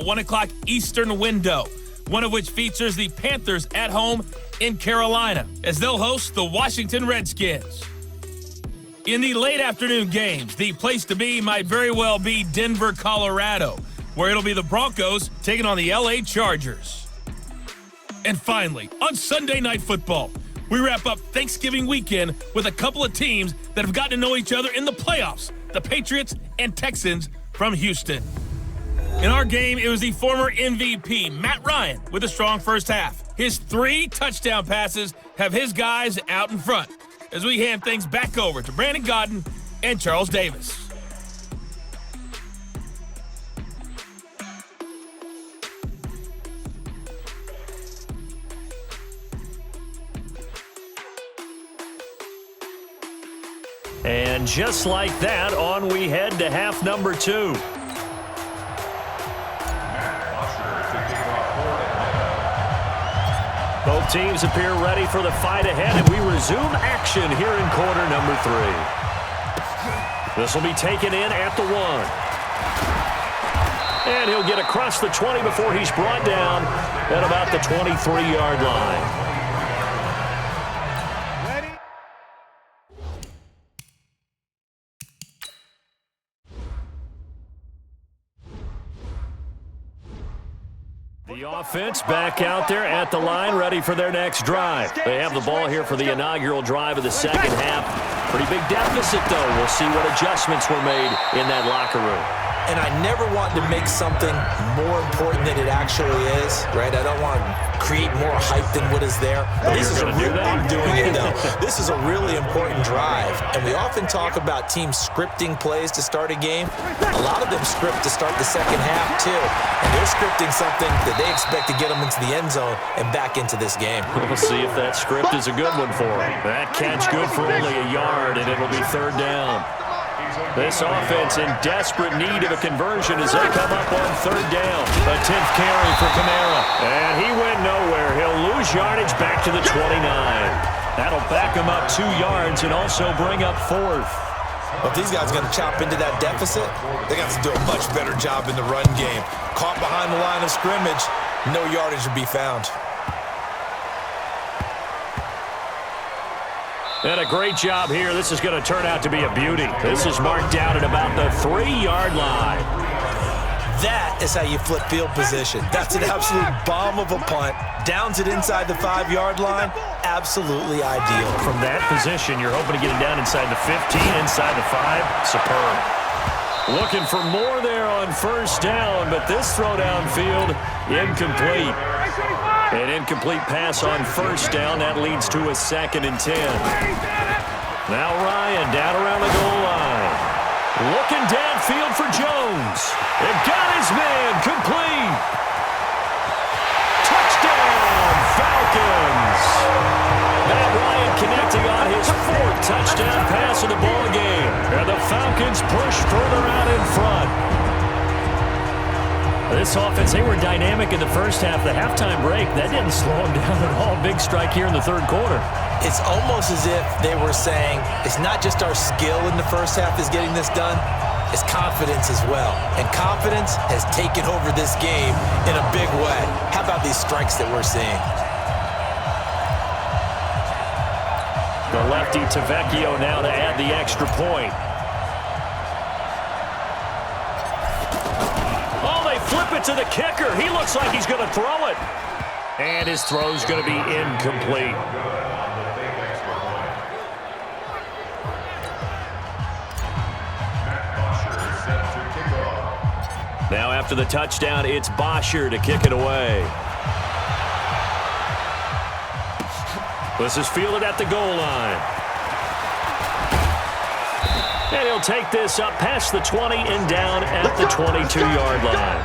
1 o'clock Eastern window, one of which features the Panthers at home in Carolina, as they'll host the Washington Redskins. In the late afternoon games, the place to be might very well be Denver, Colorado, where it'll be the Broncos taking on the LA Chargers. And finally, on Sunday Night Football, we wrap up Thanksgiving weekend with a couple of teams that have gotten to know each other in the playoffs, the Patriots and Texans from Houston. In our game, it was the former MVP, Matt Ryan, with a strong first half. His 3 touchdown passes have his guys out in front, as we hand things back over to Brandon Godden and Charles Davis. And just like that, on we head to half number 2. Both teams appear ready for the fight ahead, and we resume action here in quarter number 3. This will be taken in at the 1. And he'll get across the 20 before he's brought down at about the 23-yard line. The offense back out there at the line, ready for their next drive. They have the ball here for the inaugural drive of the second half. Pretty big deficit, though. We'll see what adjustments were made in that locker room. And I never want to make something more important than it actually is, right? I don't want to create more hype than what is there. But this is I'm doing it, though. This is a really important drive. And we often talk about teams scripting plays to start a game. A lot of them script to start the second half, too. And they're scripting something that they expect to get them into the end zone and back into this game. We'll see if that script is a good one for them. That catch good for only a yard, and it'll be third down. This offense in desperate need of a conversion as they come up on third down. A 10th carry for Kamara. And he went nowhere. He'll lose yardage back to the 29. That'll back him up 2 yards and also bring up 4th. Well, if these guys are going to chop into that deficit, they got to do a much better job in the run game. Caught behind the line of scrimmage, no yardage to be found. And a great job here. This is going to turn out to be a beauty. This is marked down at about the 3-yard line. That is how you flip field position. That's an absolute bomb of a punt. Downs it inside the 5-yard line. Absolutely ideal. From that position, you're hoping to get it down inside the 15, inside the 5. Superb. Looking for more there on first down, but this throw downfield, incomplete. An incomplete pass on first down. That leads to a 2nd and 10. Now Ryan down around the goal line. Looking downfield for Jones. It got his man complete. Touchdown, Falcons. Matt Ryan connecting on his 4th touchdown pass of the ball game. And the Falcons push further out in front. This offense, they were dynamic in the first half. The halftime break, that didn't slow them down at all. Big strike here in the third quarter. It's almost as if they were saying, it's not just our skill in the first half is getting this done, it's confidence as well. And confidence has taken over this game in a big way. How about these strikes that we're seeing? The lefty Tavecchio now to add the extra point. Flip it to the kicker. He looks like he's going to throw it. And his throw's going to be incomplete. Now after the touchdown, it's Bosher to kick it away. This is fielded at the goal line. And he'll take this up past the 20 and down at the 22-yard line.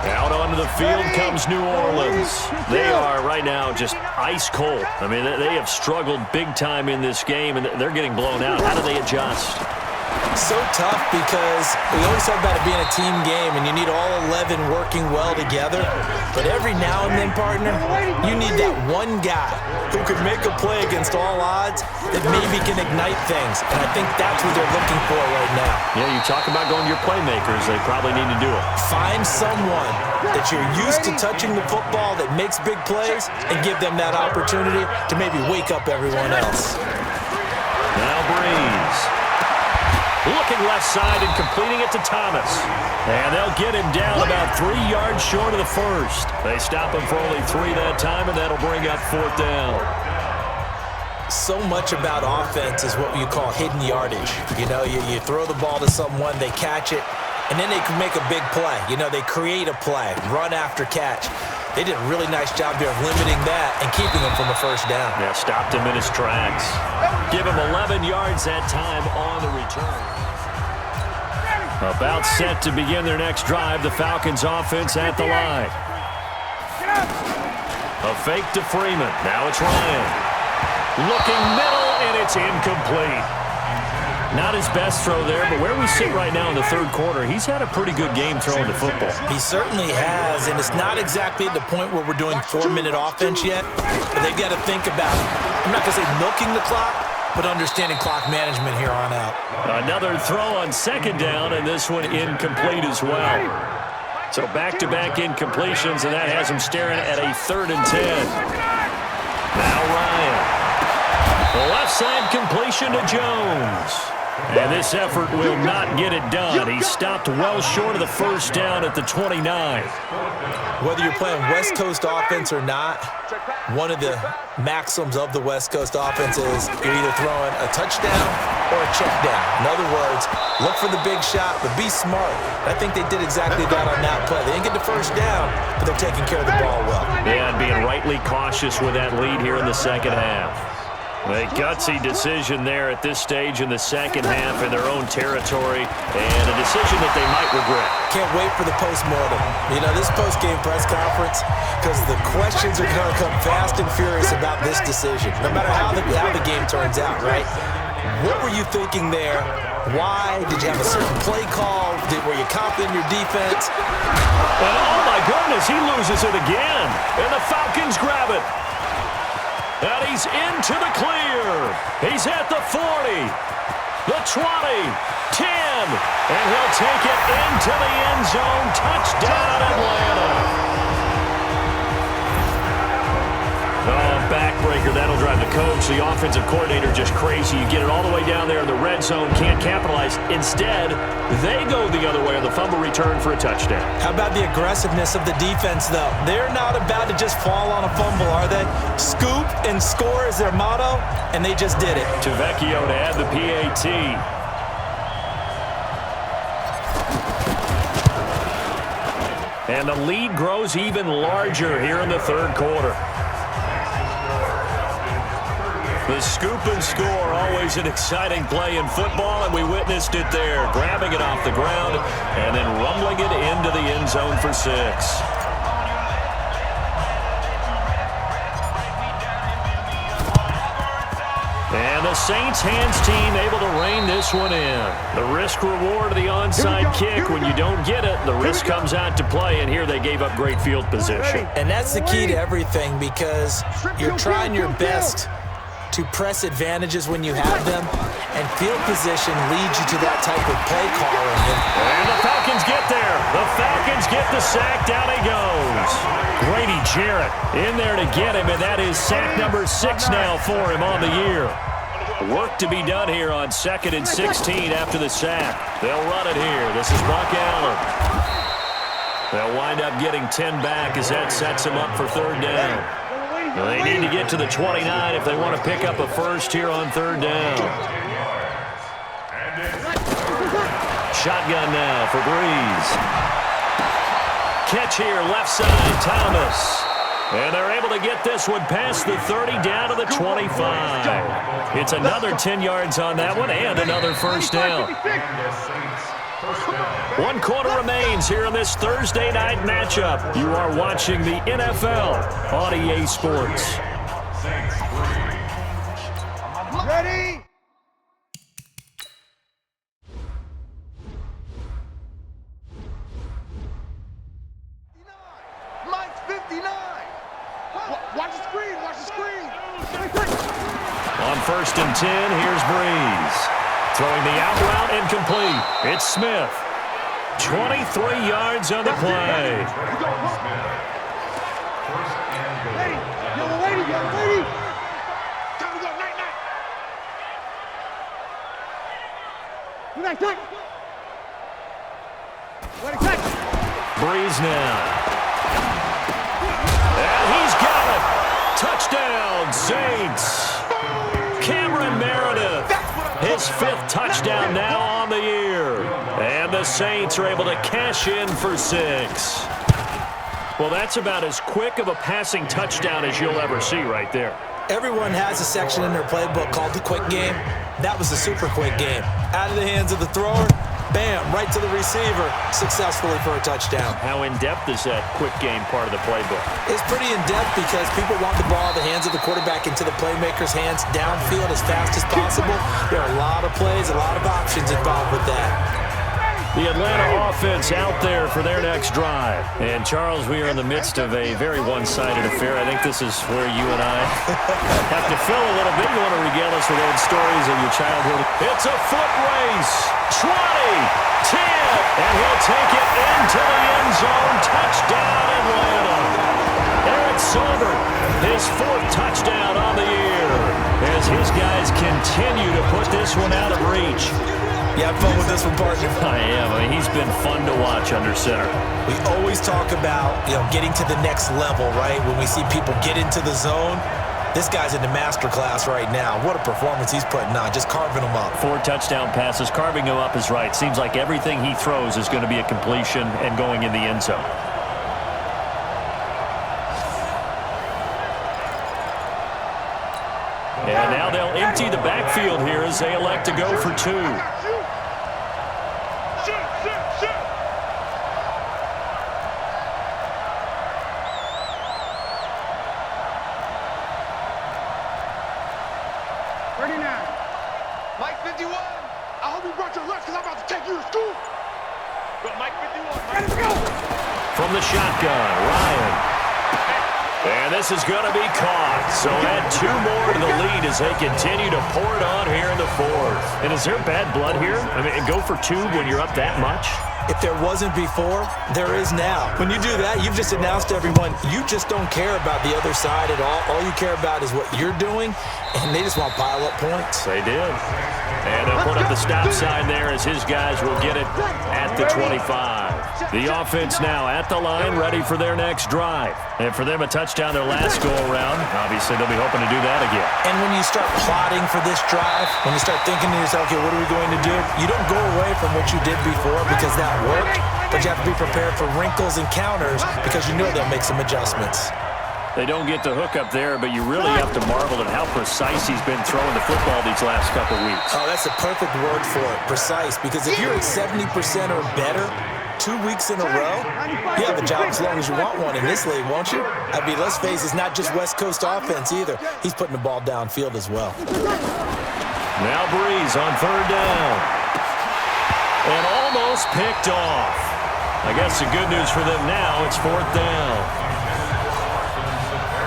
Out onto the field comes New Orleans. They are right now just ice cold. I mean, they have struggled big time in this game, and they're getting blown out. How do they adjust? So tough because we always talk about it being a team game and you need all 11 working well together. But every now and then, partner, you need that one guy who could make a play against all odds that maybe can ignite things. And I think that's what they're looking for right now. Yeah, you talk about going to your playmakers. They probably need to do it. Find someone that you're used to touching the football that makes big plays and give them that opportunity to maybe wake up everyone else. Now Breeze. Looking left side and completing it to Thomas. And they'll get him down about 3 yards short of the first. They stop him for only 3 that time, and that'll bring up 4th down. So much about offense is what you call hidden yardage. You know, you throw the ball to someone, they catch it, and then they can make a big play. You know, they create a play, run after catch. They did a really nice job there of limiting that and keeping him from a first down. Yeah, stopped him in his tracks. Give him 11 yards that time on the return. About set to begin their next drive, the Falcons offense at the line. A fake to Freeman. Now it's Ryan. Looking middle, and it's incomplete. Not his best throw there, but where we sit right now in the third quarter, he's had a pretty good game throwing the football. He certainly has, and it's not exactly at the point where we're doing 4-minute offense yet, but they've got to think about, I'm not going to say milking the clock, but understanding clock management here on out. Another throw on 2nd down, and this one incomplete as well. So back-to-back incompletions, and that has him staring at a 3rd and 10. Now Ryan. The left side completion to Jones. And this effort will not get it done. He stopped well short of the first down at the 29. Whether you're playing West Coast offense or not, one of the maxims of the West Coast offense is you're either throwing a touchdown or a check down. In other words, look for the big shot, but be smart. I think they did exactly that on that play. They didn't get the first down, but they're taking care of the ball well. Yeah, and being rightly cautious with that lead here in the second half. A gutsy decision there at this stage in the second half in their own territory, and a decision that they might regret. Can't wait for the post-mortem. You know, this post-game press conference, because the questions are going to come fast and furious about this decision, no matter how the game turns out, right? What were you thinking there? Why? Did you have a certain play call? Were you confident in your defense? And oh my goodness, he loses it again, and the Falcons grab it. And he's into the clear. He's at the 40, the 20, 10, and he'll take it into the end zone. Touchdown, Atlanta. Oh, backbreaker. That'll drive the coach, the offensive coordinator, just crazy. You get it all the way down there in the red zone, can't capitalize. Instead, they go the other way on the fumble return for a touchdown. How about the aggressiveness of the defense, though? They're not about to just fall on a fumble, are they? Scoop and score is their motto, and they just did it. To Vecchio to add the PAT. And the lead grows even larger here in the third quarter. The scoop and score, always an exciting play in football, and we witnessed it there, grabbing it off the ground and then rumbling it into the end zone for 6. And the Saints hands team able to rein this one in. The risk reward of the onside kick. When you don't get it, the risk comes out to play, and here they gave up great field position. And that's the key to everything, because you're trying your best to press advantages when you have them, and field position leads you to that type of play calling. And the Falcons get there. The Falcons get the sack. Down he goes. Grady Jarrett in there to get him, and that is sack number 6 now for him on the year. Work to be done here on 2nd and 16 after the sack. They'll run it here. This is Buck Allen. They'll wind up getting 10 back as that sets them up for 3rd down. They need to get to the 29 if they want to pick up a first here on 3rd down. Shotgun now for Breeze. Catch here, left side, Thomas. And they're able to get this one past the 30 down to the 25. It's another 10 yards on that one and another first down. 1 quarter remains here in this Thursday night matchup. You are watching the NFL on EA Sports. Ready? Watch the screen. Watch the screen. On 1st and 10, here's Breeze. Throwing the out route incomplete. It's Smith. 23 yards on the play. Lady, young lady. Time to go, night. Night. Wait a second. Breeze now. And he's got it. Touchdown, Saints. Cameron Meredith. His 5th touchdown now on the year. And the Saints are able to cash in for 6. Well, that's about as quick of a passing touchdown as you'll ever see right there. Everyone has a section in their playbook called the quick game. That was the super quick game. Out of the hands of the thrower, bam, right to the receiver, successfully for a touchdown. How in-depth is that quick game part of the playbook? It's pretty in-depth because people want the ball in the hands of the quarterback into the playmaker's hands downfield as fast as possible. There are a lot of plays, a lot of options involved with that. The Atlanta offense out there for their next drive. And, Charles, we are in the midst of a very one-sided affair. I think this is where you and I have to fill a little bit. You want to regale us with old stories of your childhood. It's a foot race. 20, 10, and he'll take it into the end zone. Touchdown, Atlanta. Eric Silver, his 4th touchdown on the year as his guys continue to put this one out of reach. You have fun with this one, partner? I am. I mean, he's been fun to watch under center. We always talk about, getting to the next level, right? When we see people get into the zone, this guy's in the master class right now. What a performance he's putting on, just carving them up. 4 touchdown passes. Carving them up is right. Seems like everything he throws is going to be a completion and going in the end zone. And now they'll empty the backfield here as they elect to go for 2. Mike 51. I hope you brought your lunch because I'm about to take you to school. Go, Mike 51. Let's go. From the shotgun, Ryan. And this is going to be caught. So add 2 more to the lead as they continue to pour it on here in the 4th. And is there bad blood here? I mean, go for 2 when you're up that much? If there wasn't before, there is now. When you do that, you've just announced to everyone, you just don't care about the other side at all. All you care about is what you're doing, and they just want to pile up points. They did. And they'll put up the stop sign there as his guys will get it at the 25. The offense now at the line, ready for their next drive. And for them, a touchdown their last go-around. Obviously, they'll be hoping to do that again. And when you start plotting for this drive, when you start thinking to yourself, okay, what are we going to do? You don't go away from what you did before because that worked, but you have to be prepared for wrinkles and counters because you know they'll make some adjustments. They don't get the hook up there, but you really have to marvel at how precise he's been throwing the football these last couple weeks. Oh, that's the perfect word for it, precise, because if you're at 70% or better 2 weeks in a row, you have a job as long as you want one in this league, won't you? I mean, let's face it, it's not just West Coast offense either. He's putting the ball downfield as well. Now Breeze on 3rd down. And almost picked off. I guess the good news for them now, it's 4th down.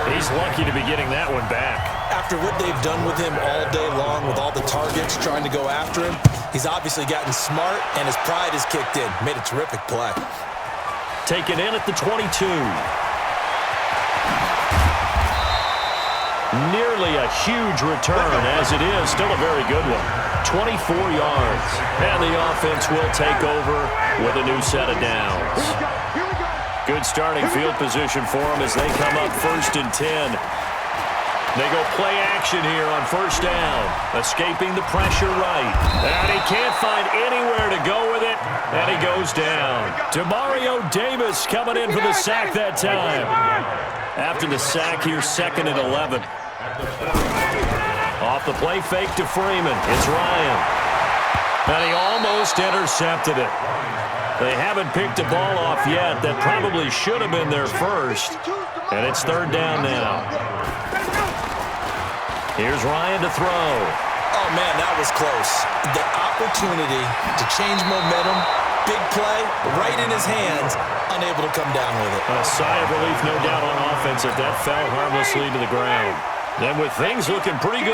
He's lucky to be getting that one back. After what they've done with him all day long with all the targets trying to go after him, he's obviously gotten smart, and his pride has kicked in. Made a terrific play. Taken in at the 22. Nearly a huge return, as it is. Still a very good one. 24 yards. And the offense will take over with a new set of downs. Good starting field position for them as they come up 1st and 10. They go play action here on 1st down. Escaping the pressure right. And he can't find anywhere to go with it. And he goes down. Demario Davis coming in for the sack that time. After the sack here, 2nd and 11. Off the play fake to Freeman. It's Ryan. And he almost intercepted it. They haven't picked a ball off yet. That probably should have been their first. And it's 3rd down now. Here's Ryan to throw. Oh, man, that was close. The opportunity to change momentum big play right in his hands, unable to come down with it. A sigh of relief, no doubt, on offense if that fell harmlessly to the ground. Then with things looking pretty good.